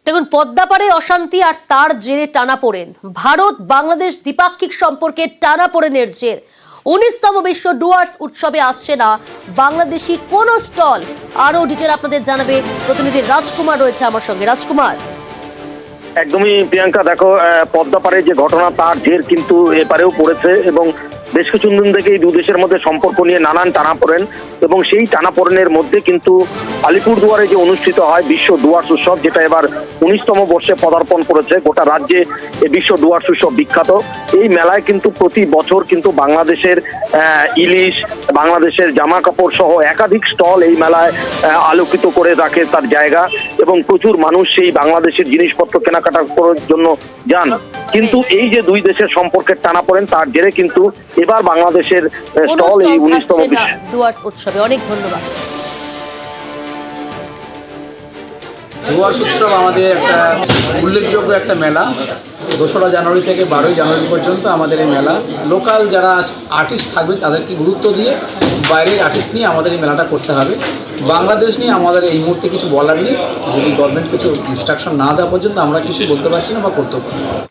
দেখুন, পদ্মাপাড়ে অশান্তি আর তার জেরে টানাপোড়েন। ভারত বাংলাদেশ দ্বিপাক্ষিক সম্পর্কে টানাপোড়েনের জের। 19তম বিশ্ব ডুয়ার্স উৎসবে আসছে না বাংলাদেশি কোন স্টল। আরো ডিটেল আপনাদের জানাবে প্রতিনিধি রাজকুমার রয়েছে আমার সঙ্গে। রাজকুমার, একদমই প্রিয়াঙ্কা, দেখো পদ্মাপাড়ে যে ঘটনা তার জের কিন্তু এপারেও পড়েছে এবং বেশ কিছুদিন থেকে এই দুই দেশের মধ্যে সম্পর্ক নিয়ে নানান টানাপোড়েন, এবং সেই টানাপোড়েনের মধ্যে কিন্তু আলিপুরদুয়ারে যে অনুষ্ঠিত হয় বিশ্ব ডুয়ার্স উৎসব, যেটা এবার 19তম বর্ষে পদার্পণ করেছে। গোটা রাজ্যে এই বিশ্ব ডুয়ার্স উৎসব বিখ্যাত। এই মেলায় কিন্তু প্রতি বছর কিন্তু বাংলাদেশের ইলিশ, বাংলাদেশের জামা কাপড় সহ একাধিক স্টল এই মেলায় আলোকিত করে রাখে তার জায়গা, এবং প্রচুর মানুষ সেই বাংলাদেশের জিনিসপত্র কেনাকাটা করার জন্য যান। কিন্তু এই যে দুই দেশের সম্পর্কের টানাপোড়েন, তার জেরে কিন্তু এবার বাংলাদেশের স্টল এই 19তম ডুয়ার্স উৎসবে। অনেক ধন্যবাদ। ডুয়ার্স উৎসব আমাদের একটা উল্লেখযোগ্য একটা মেলা। 2রা জানুয়ারি থেকে 12ই জানুয়ারি পর্যন্ত আমাদের এই মেলা। লোকাল যারা আর্টিস্ট থাকবে তাদেরকে গুরুত্ব দিয়ে বাইরের আর্টিস্ট নিয়ে আমাদের এই মেলাটা করতে হবে। বাংলাদেশ নিয়ে আমাদের এই মুহূর্তে কিছু বলার নেই। যদি গভর্নমেন্ট কিছু ইনস্ট্রাকশন না দেওয়া পর্যন্ত আমরা কিছু বলতে পারছি না বা করতেও পারি না।